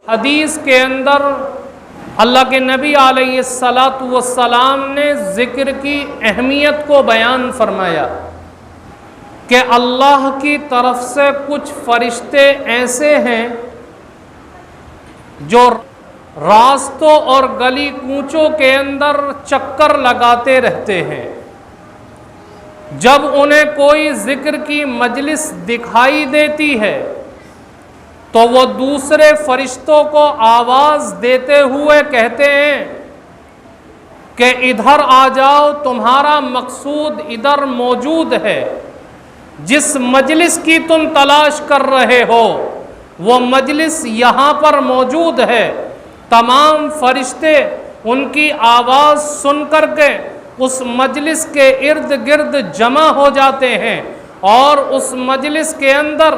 حدیث کے اندر اللہ کے نبی علیہ السلام نے ذکر کی اہمیت کو بیان فرمایا کہ اللہ کی طرف سے کچھ فرشتے ایسے ہیں جو راستوں اور گلی کوچوں کے اندر چکر لگاتے رہتے ہیں۔ جب انہیں کوئی ذکر کی مجلس دکھائی دیتی ہے تو وہ دوسرے فرشتوں کو آواز دیتے ہوئے کہتے ہیں کہ ادھر آ جاؤ، تمہارا مقصود ادھر موجود ہے، جس مجلس کی تم تلاش کر رہے ہو وہ مجلس یہاں پر موجود ہے۔ تمام فرشتے ان کی آواز سن کر کے اس مجلس کے ارد گرد جمع ہو جاتے ہیں اور اس مجلس کے اندر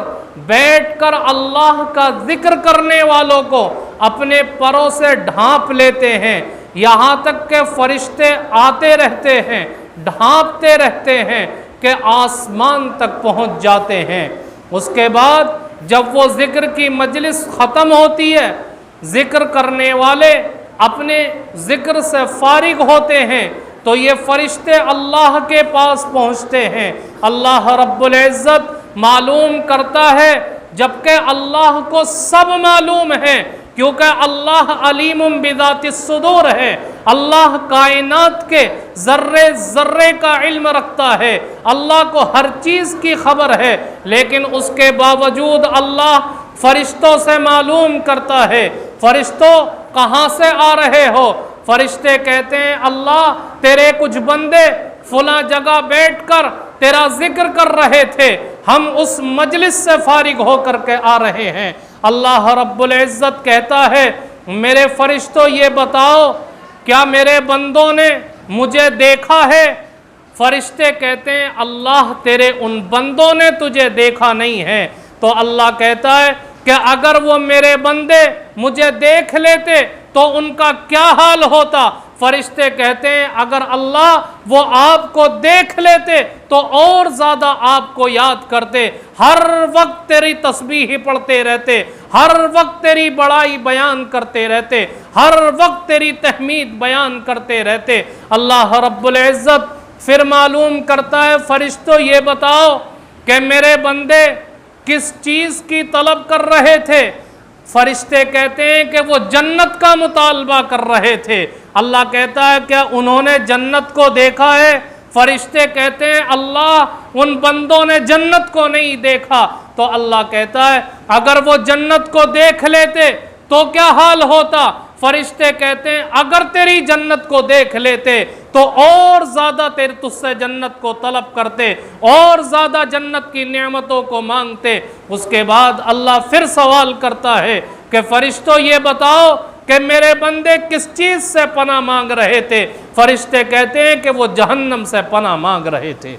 بیٹھ کر اللہ کا ذکر کرنے والوں کو اپنے پروں سے ڈھانپ لیتے ہیں، یہاں تک کہ فرشتے آتے رہتے ہیں، ڈھانپتے رہتے ہیں کہ آسمان تک پہنچ جاتے ہیں۔ اس کے بعد جب وہ ذکر کی مجلس ختم ہوتی ہے، ذکر کرنے والے اپنے ذکر سے فارغ ہوتے ہیں تو یہ فرشتے اللہ کے پاس پہنچتے ہیں۔ اللہ رب العزت معلوم کرتا ہے، جبکہ اللہ کو سب معلوم ہے، کیونکہ اللہ علیم بذات الصدور ہے، اللہ کائنات کے ذرے ذرے کا علم رکھتا ہے، اللہ کو ہر چیز کی خبر ہے، لیکن اس کے باوجود اللہ فرشتوں سے معلوم کرتا ہے۔ فرشتوں کہاں سے آ رہے ہو؟ فرشتے کہتے ہیں اللہ تیرے کچھ بندے فلاں جگہ بیٹھ کر تیرا ذکر کر رہے تھے، ہم اس مجلس سے فارغ ہو کر کے آ رہے ہیں۔ اللہ رب العزت کہتا ہے میرے فرشتوں یہ بتاؤ کیا میرے بندوں نے مجھے دیکھا ہے؟ فرشتے کہتے ہیں اللہ تیرے ان بندوں نے تجھے دیکھا نہیں ہے۔ تو اللہ کہتا ہے کہ اگر وہ میرے بندے مجھے دیکھ لیتے تو ان کا کیا حال ہوتا؟ فرشتے کہتے ہیں اگر اللہ وہ آپ کو دیکھ لیتے تو اور زیادہ آپ کو یاد کرتے، ہر وقت تیری تسبیح پڑھتے رہتے، ہر وقت تیری بڑائی بیان کرتے رہتے، ہر وقت تیری تحمید بیان کرتے رہتے۔ اللہ رب العزت پھر معلوم کرتا ہے فرشتوں یہ بتاؤ کہ میرے بندے کس چیز کی طلب کر رہے تھے؟ فرشتے کہتے ہیں کہ وہ جنت کا مطالبہ کر رہے تھے۔ اللہ کہتا ہے کیا انہوں نے جنت کو دیکھا ہے؟ فرشتے کہتے ہیں اللہ ان بندوں نے جنت کو نہیں دیکھا۔ تو اللہ کہتا ہے اگر وہ جنت کو دیکھ لیتے تو کیا حال ہوتا؟ فرشتے کہتے ہیں اگر تیری جنت کو دیکھ لیتے تو اور زیادہ تجھ سے جنت کو طلب کرتے، اور زیادہ جنت کی نعمتوں کو مانگتے۔ اس کے بعد اللہ پھر سوال کرتا ہے کہ فرشتوں یہ بتاؤ کہ میرے بندے کس چیز سے پناہ مانگ رہے تھے؟ فرشتے کہتے ہیں کہ وہ جہنم سے پناہ مانگ رہے تھے۔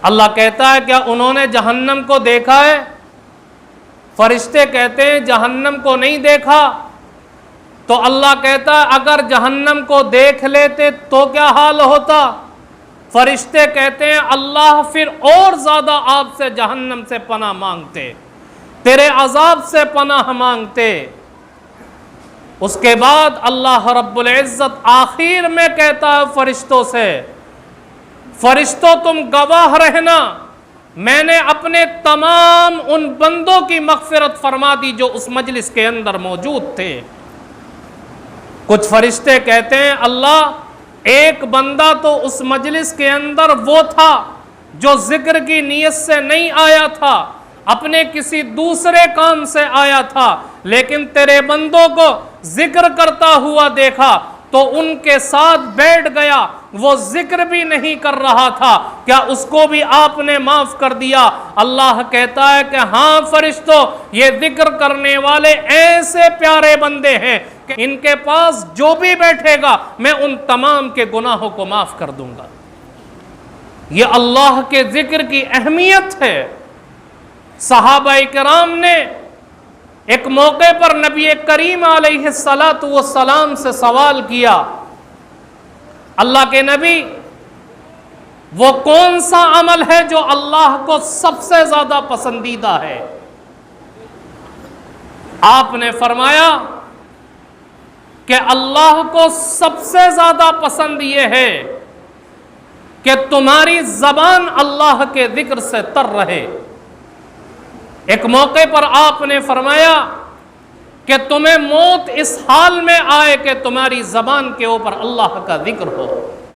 اللہ کہتا ہے کیا انہوں نے جہنم کو دیکھا ہے؟ فرشتے کہتے ہیں جہنم کو نہیں دیکھا۔ تو اللہ کہتا ہے اگر جہنم کو دیکھ لیتے تو کیا حال ہوتا؟ فرشتے کہتے ہیں اللہ پھر اور زیادہ آپ سے جہنم سے پناہ مانگتے، تیرے عذاب سے پناہ مانگتے۔ اس کے بعد اللہ رب العزت آخر میں کہتا ہے فرشتوں سے فرشتوں تم گواہ رہنا، میں نے اپنے تمام ان بندوں کی مغفرت فرما دی جو اس مجلس کے اندر موجود تھے۔ کچھ فرشتے کہتے ہیں اللہ ایک بندہ تو اس مجلس کے اندر وہ تھا جو ذکر کی نیت سے نہیں آیا تھا، اپنے کسی دوسرے کام سے آیا تھا، لیکن تیرے بندوں کو ذکر کرتا ہوا دیکھا تو ان کے ساتھ بیٹھ گیا، وہ ذکر بھی نہیں کر رہا تھا، کیا اس کو بھی آپ نے معاف کر دیا؟ اللہ کہتا ہے کہ ہاں فرشتوں یہ ذکر کرنے والے ایسے پیارے بندے ہیں کہ ان کے پاس جو بھی بیٹھے گا میں ان تمام کے گناہوں کو معاف کر دوں گا۔ یہ اللہ کے ذکر کی اہمیت ہے۔ صحابہ کرام نے ایک موقع پر نبی کریم علیہ السلام سے سوال کیا اللہ کے نبی وہ کون سا عمل ہے جو اللہ کو سب سے زیادہ پسندیدہ ہے؟ آپ نے فرمایا کہ اللہ کو سب سے زیادہ پسند یہ ہے کہ تمہاری زبان اللہ کے ذکر سے تر رہے۔ ایک موقع پر آپ نے فرمایا کہ تمہیں موت اس حال میں آئے کہ تمہاری زبان کے اوپر اللہ کا ذکر ہو۔